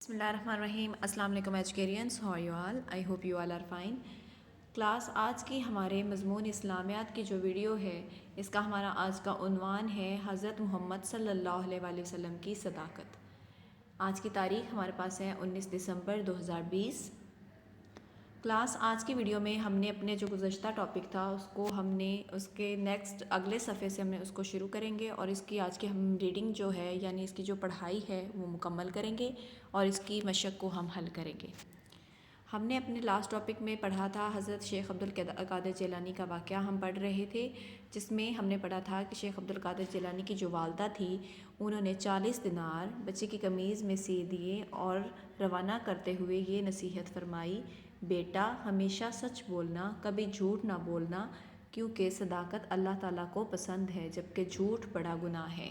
بسم اللہ الرحمن الرحیم. السلام علیکم Educarians. How are you all? I hope you all are fine. Class آج کی ہمارے مضمون اسلامیات کی جو ویڈیو ہے اس کا ہمارا آج کا عنوان ہے حضرت محمد صلی اللہ علیہ وآلہ وسلم کی صداقت. آج کی تاریخ ہمارے پاس ہے 19 دسمبر 2020. کلاس آج کی ویڈیو میں ہم نے اپنے جو گزشتہ ٹاپک تھا اس کو ہم نے اس کے نیکسٹ اگلے صفحے سے ہم نے اس کو شروع کریں گے اور اس کی آج کی ہم ریڈنگ جو ہے یعنی اس کی جو پڑھائی ہے وہ مکمل کریں گے اور اس کی مشق کو ہم حل کریں گے. ہم نے اپنے لاسٹ ٹاپک میں پڑھا تھا حضرت شیخ عبدالقادر جیلانی کا واقعہ ہم پڑھ رہے تھے، جس میں ہم نے پڑھا تھا کہ شیخ عبدالقادر جیلانی کی جو والدہ تھی انہوں نے 40 دینار بچے کی قمیض میں سی دیے اور روانہ کرتے ہوئے یہ نصیحت فرمائی: بیٹا ہمیشہ سچ بولنا، کبھی جھوٹ نہ بولنا، کیونکہ صداقت اللہ تعالیٰ کو پسند ہے جبکہ جھوٹ بڑا گناہ ہے.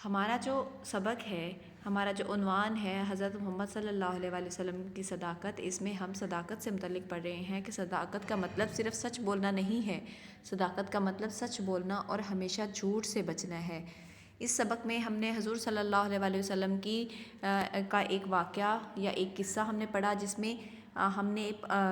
ہمارا جو سبق ہے، ہمارا جو عنوان ہے حضرت محمد صلی اللہ علیہ وآلہ وسلم کی صداقت. اس میں ہم صداقت سے متعلق پڑھ رہے ہیں کہ صداقت کا مطلب صرف سچ بولنا نہیں ہے، صداقت کا مطلب سچ بولنا اور ہمیشہ جھوٹ سے بچنا ہے. اس سبق میں ہم نے حضور صلی اللہ علیہ وآلہ وسلم کی کا ایک واقعہ یا ایک قصہ ہم نے پڑھا، جس میں ہم نے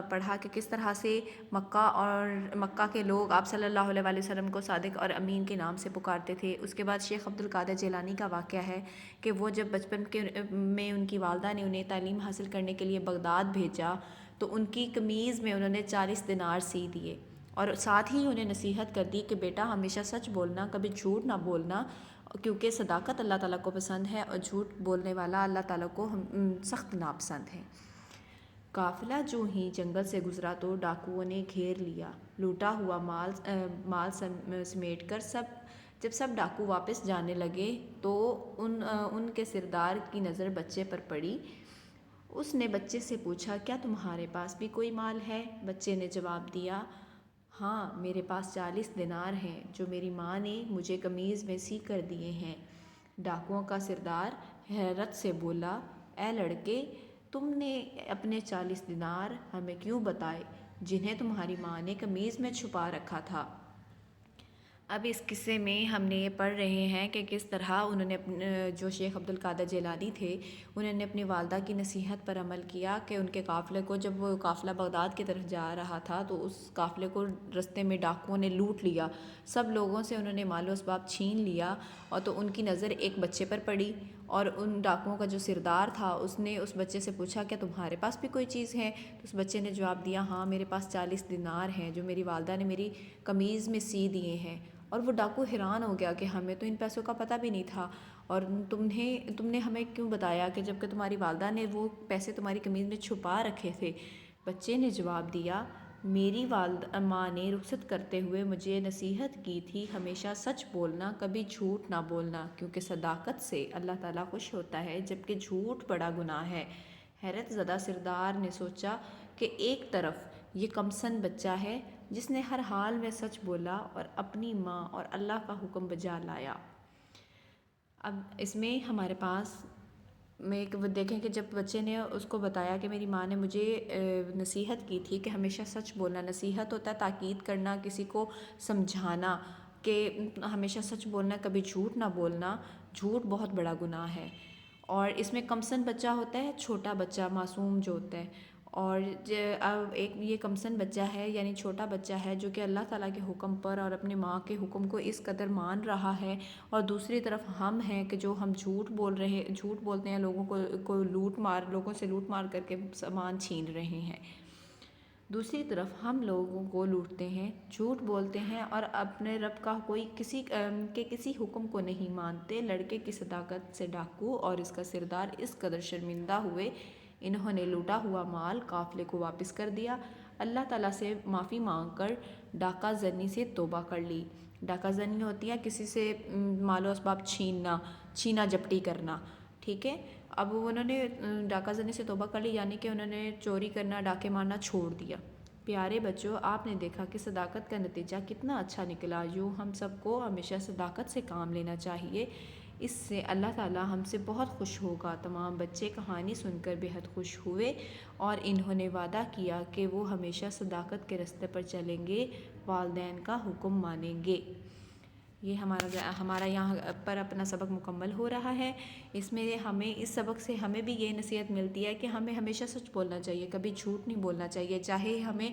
پڑھا کہ کس طرح سے مکہ کے لوگ آپ صلی اللہ علیہ وآلہ وسلم کو صادق اور امین کے نام سے پکارتے تھے. اس کے بعد شیخ عبدالقادر جیلانی کا واقعہ ہے کہ وہ جب بچپن میں ان کی والدہ نے انہیں تعلیم حاصل کرنے کے لیے بغداد بھیجا تو ان کی قمیض میں انہوں نے 40 دینار سی دیے اور ساتھ ہی انہیں نصیحت کر دی کہ بیٹا ہمیشہ سچ بولنا، کبھی جھوٹ نہ بولنا، کیونکہ صداقت اللہ تعالیٰ کو پسند ہے اور جھوٹ بولنے والا اللہ تعالیٰ کو سخت ناپسند ہے. قافلہ جو ہی جنگل سے گزرا تو ڈاکوؤں نے گھیر لیا. لوٹا ہوا مال سمیٹ کر جب سب ڈاکو واپس جانے لگے تو ان کے سردار کی نظر بچے پر پڑی. اس نے بچے سے پوچھا: کیا تمہارے پاس بھی کوئی مال ہے؟ بچے نے جواب دیا: ہاں، میرے پاس 40 دینار ہیں جو میری ماں نے مجھے قمیض میں سی کر دیے ہیں. ڈاکوؤں کا سردار حیرت سے بولا: اے لڑکے، تم نے اپنے 40 دینار ہمیں کیوں بتائے جنہیں تمہاری ماں نے قمیض میں چھپا رکھا تھا؟ اب اس قصے میں ہم نے یہ پڑھ رہے ہیں کہ کس طرح انہوں نے جو شیخ عبدالقادر جیلانی تھے انہوں نے اپنی والدہ کی نصیحت پر عمل کیا کہ ان کے قافلے کو، جب وہ قافلہ بغداد کی طرف جا رہا تھا تو اس قافلے کو رستے میں ڈاکوؤں نے لوٹ لیا. سب لوگوں سے انہوں نے مال و اسباب چھین لیا اور تو ان کی نظر ایک بچے پر پڑی اور ان ڈاکوؤں کا جو سردار تھا اس نے اس بچے سے پوچھا: کیا تمہارے پاس بھی کوئی چیز ہے؟ تو اس بچے نے جواب دیا: ہاں، میرے پاس 40 دینار ہیں جو میری والدہ نے میری قمیض میں سی دیے ہیں. اور وہ ڈاکو حیران ہو گیا کہ ہمیں تو ان پیسوں کا پتہ بھی نہیں تھا اور تم نے ہمیں کیوں بتایا کہ جب کہ تمہاری والدہ نے وہ پیسے تمہاری قمیض میں چھپا رکھے تھے؟ بچے نے جواب دیا: میری ماں نے رخصت کرتے ہوئے مجھے نصیحت کی تھی ہمیشہ سچ بولنا، کبھی جھوٹ نہ بولنا، کیونکہ صداقت سے اللہ تعالیٰ خوش ہوتا ہے جبکہ جھوٹ بڑا گناہ ہے. حیرت زدہ سردار نے سوچا کہ ایک طرف یہ کمسن بچہ ہے جس نے ہر حال میں سچ بولا اور اپنی ماں اور اللہ کا حکم بجا لایا. اب اس میں ہمارے پاس وہ دیکھیں کہ جب بچے نے اس کو بتایا کہ میری ماں نے مجھے نصیحت کی تھی کہ ہمیشہ سچ بولنا، نصیحت ہوتا ہے تاکید کرنا، کسی کو سمجھانا کہ ہمیشہ سچ بولنا، کبھی جھوٹ نہ بولنا، جھوٹ بہت بڑا گناہ ہے. اور اس میں کمسن بچہ ہوتا ہے، چھوٹا بچہ، معصوم جو ہوتا ہے، اور ایک یہ کمسن بچہ ہے یعنی چھوٹا بچہ ہے جو کہ اللہ تعالیٰ کے حکم پر اور اپنی ماں کے حکم کو اس قدر مان رہا ہے، اور دوسری طرف ہم ہیں کہ جو ہم جھوٹ بولتے ہیں، لوگوں سے لوٹ مار کر کے سامان چھین رہے ہیں. دوسری طرف ہم لوگوں کو لوٹتے ہیں، جھوٹ بولتے ہیں اور اپنے رب کا کسی حکم کو نہیں مانتے. لڑکے کی صداقت سے ڈاکو اور اس کا سردار اس قدر شرمندہ ہوئے انہوں نے لوٹا ہوا مال قافلے کو واپس کر دیا. اللہ تعالیٰ سے معافی مانگ کر ڈاکہ زنی سے توبہ کر لی. ڈاکہ زنی ہوتی ہے کسی سے مال و اسباب چھینا جپٹی کرنا، ٹھیک ہے. اب انہوں نے ڈاکہ زنی سے توبہ کر لی یعنی کہ انہوں نے چوری کرنا، ڈاکے مارنا چھوڑ دیا. پیارے بچوں، آپ نے دیکھا کہ صداقت کا نتیجہ کتنا اچھا نکلا. ہم سب کو ہمیشہ صداقت سے کام لینا چاہیے، اس سے اللہ تعالیٰ ہم سے بہت خوش ہوگا. تمام بچے کہانی سن کر بہت خوش ہوئے اور انہوں نے وعدہ کیا کہ وہ ہمیشہ صداقت کے راستے پر چلیں گے، والدین کا حکم مانیں گے. یہ ہمارا یہاں پر اپنا سبق مکمل ہو رہا ہے۔ اس میں ہمیں اس سبق سے ہمیں بھی یہ نصیحت ملتی ہے کہ ہمیں ہمیشہ سچ بولنا چاہیے، کبھی جھوٹ نہیں بولنا چاہیے، چاہے ہمیں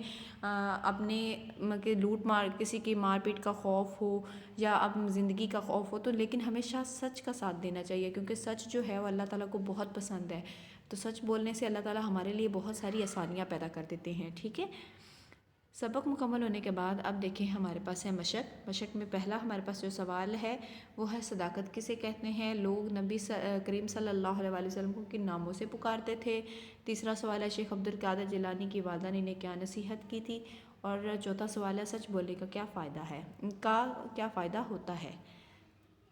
اپنے کسی کی مار پیٹ کا خوف ہو یا اب زندگی کا خوف ہو، تو لیکن ہمیشہ سچ کا ساتھ دینا چاہیے، کیونکہ سچ جو ہے وہ اللہ تعالیٰ کو بہت پسند ہے۔ تو سچ بولنے سے اللہ تعالیٰ ہمارے لیے بہت ساری آسانیاں پیدا کر دیتے ہیں، ٹھیک ہے۔ سبق مکمل ہونے کے بعد اب دیکھیں ہمارے پاس ہے مشق میں پہلا ہمارے پاس جو سوال ہے وہ ہے صداقت کسے کہتے ہیں؟ لوگ نبی کریم صلی اللہ علیہ وسلم کو کن ناموں سے پکارتے تھے؟ تیسرا سوال ہے شیخ عبدالقادر جیلانی کی والدہ نے انہیں کیا نصیحت کی تھی؟ اور چوتھا سوال ہے سچ بولنے کا کیا فائدہ ہے، کیا فائدہ ہوتا ہے؟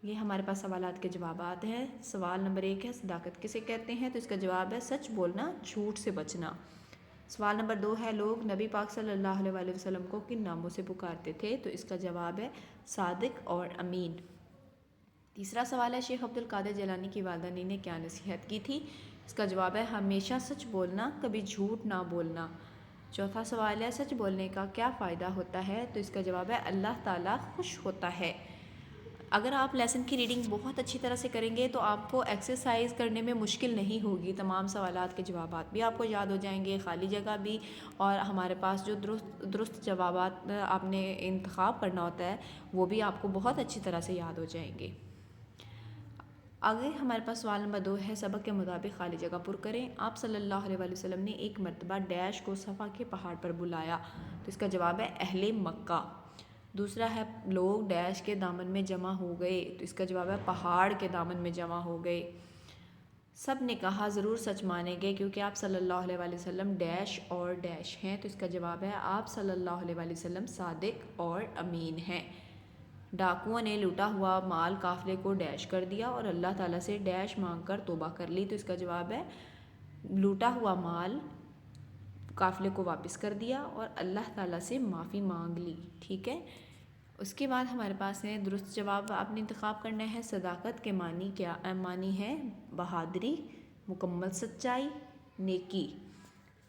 یہ ہمارے پاس سوالات کے جوابات ہیں۔ سوال نمبر 1 ہے صداقت کسے کہتے ہیں؟ تو اس کا جواب ہے سچ بولنا، جھوٹ سے بچنا۔ سوال نمبر 2 ہے لوگ نبی پاک صلی اللہ علیہ وسلم کو کن ناموں سے پکارتے تھے؟ تو اس کا جواب ہے صادق اور امین۔ تیسرا سوال ہے شیخ عبدالقادر جیلانی کی والدہ نے انہیں کیا نصیحت کی تھی؟ اس کا جواب ہے ہمیشہ سچ بولنا، کبھی جھوٹ نہ بولنا۔ چوتھا سوال ہے سچ بولنے کا کیا فائدہ ہوتا ہے؟ تو اس کا جواب ہے اللہ تعالیٰ خوش ہوتا ہے۔ اگر آپ لیسن کی ریڈنگ بہت اچھی طرح سے کریں گے تو آپ کو ایکسرسائز کرنے میں مشکل نہیں ہوگی، تمام سوالات کے جوابات بھی آپ کو یاد ہو جائیں گے، خالی جگہ بھی، اور ہمارے پاس جو درست جوابات آپ نے انتخاب کرنا ہوتا ہے وہ بھی آپ کو بہت اچھی طرح سے یاد ہو جائیں گے۔ آگے ہمارے پاس سوال نمبر 2 ہے سبق کے مطابق خالی جگہ پر کریں۔ آپ صلی اللہ علیہ وسلم نے ایک مرتبہ ڈیش کو صفا کے پہاڑ پر بلایا، تو اس کا جواب ہے اہل مکہ۔ دوسرا ہے لوگ ڈیش کے دامن میں جمع ہو گئے، تو اس کا جواب ہے پہاڑ کے دامن میں جمع ہو گئے۔ سب نے کہا ضرور سچ مانیں گے کیونکہ آپ صلی اللہ علیہ وسلم ڈیش اور ڈیش ہیں، تو اس کا جواب ہے آپ صلی اللہ علیہ وسلم صادق اور امین ہیں۔ ڈاکوؤں نے لوٹا ہوا مال قافلے کو ڈیش کر دیا اور اللہ تعالیٰ سے ڈیش مانگ کر توبہ کر لی، تو اس کا جواب ہے لوٹا ہوا مال قافلے کو واپس کر دیا اور اللہ تعالیٰ سے معافی مانگ لی، ٹھیک ہے۔ اس کے بعد ہمارے پاس ہے درست جواب آپ نے انتخاب کرنا ہے۔ صداقت کے معنی ہے بہادری، مکمل سچائی، نیکی۔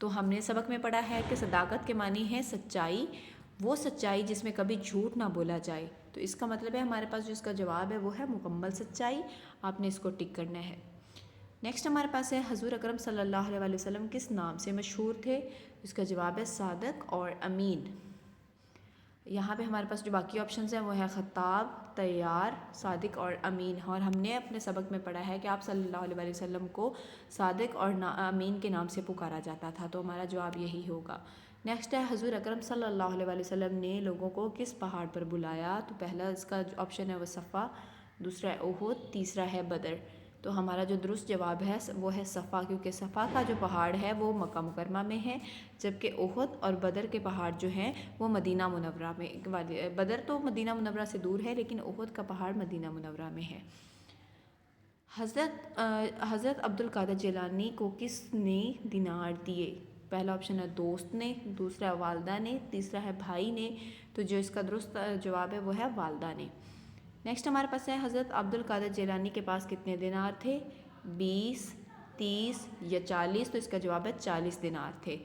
تو ہم نے سبق میں پڑھا ہے کہ صداقت کے معنی ہے سچائی، وہ سچائی جس میں کبھی جھوٹ نہ بولا جائے، تو اس کا مطلب ہے ہمارے پاس جو اس کا جواب ہے وہ ہے مکمل سچائی، آپ نے اس کو ٹک کرنا ہے۔ نیکسٹ ہمارے پاس ہے حضور اکرم صلی اللہ علیہ وسلم کس نام سے مشہور تھے؟ اس کا جواب ہے صادق اور امین۔ یہاں پہ ہمارے پاس جو باقی آپشنز ہیں وہ ہے خطاب، طیار، صادق اور امین، اور ہم نے اپنے سبق میں پڑھا ہے کہ آپ صلی اللہ علیہ وسلم کو صادق اور امین کے نام سے پکارا جاتا تھا، تو ہمارا جواب یہی ہوگا۔ نیکسٹ ہے حضور اکرم صلی اللہ علیہ وسلم نے لوگوں کو کس پہاڑ پر بلایا؟ تو پہلا اس کا آپشن ہے وہ صفا، دوسرا ہے احد، تیسرا ہے بدر۔ تو ہمارا جو درست جواب ہے وہ ہے صفا، کیونکہ صفا کا جو پہاڑ ہے وہ مکہ مکرمہ میں ہے، جبکہ احد اور بدر کے پہاڑ جو ہیں وہ مدینہ منورہ میں، بدر تو مدینہ منورہ سے دور ہے لیکن احد کا پہاڑ مدینہ منورہ میں ہے۔ حضرت عبدالقادر جیلانی کو کس نے دینار دیے؟ پہلا آپشن ہے دوست نے، دوسرا ہے والدہ نے، تیسرا ہے بھائی نے، تو جو اس کا درست جواب ہے وہ ہے والدہ نے۔ نیکسٹ ہمارے پاس ہے حضرت عبدالقادر جیلانی کے پاس کتنے دینار تھے؟ 20، 30 یا 40، تو اس کا جواب ہے 40 دینار تھے۔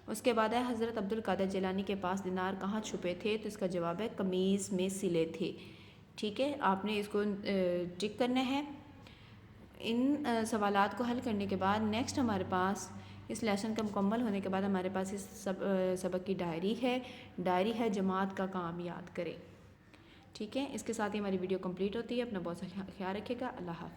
اس کے بعد ہے حضرت عبدالقادر جیلانی کے پاس دینار کہاں چھپے تھے؟ تو اس کا جواب ہے قمیض میں سلے تھے، ٹھیک ہے، آپ نے اس کو ٹک کرنا ہے۔ ان سوالات کو حل کرنے کے بعد نیکسٹ ہمارے پاس اس لیسن کا مکمل ہونے کے بعد ہمارے پاس اس سبق کی ڈائری ہے جماعت کا کام یاد کریں، ٹھیک ہے۔ اس کے ساتھ ہی ہماری ویڈیو کمپلیٹ ہوتی ہے۔ اپنا بہت سا خیال رکھیے گا، اللہ حافظ۔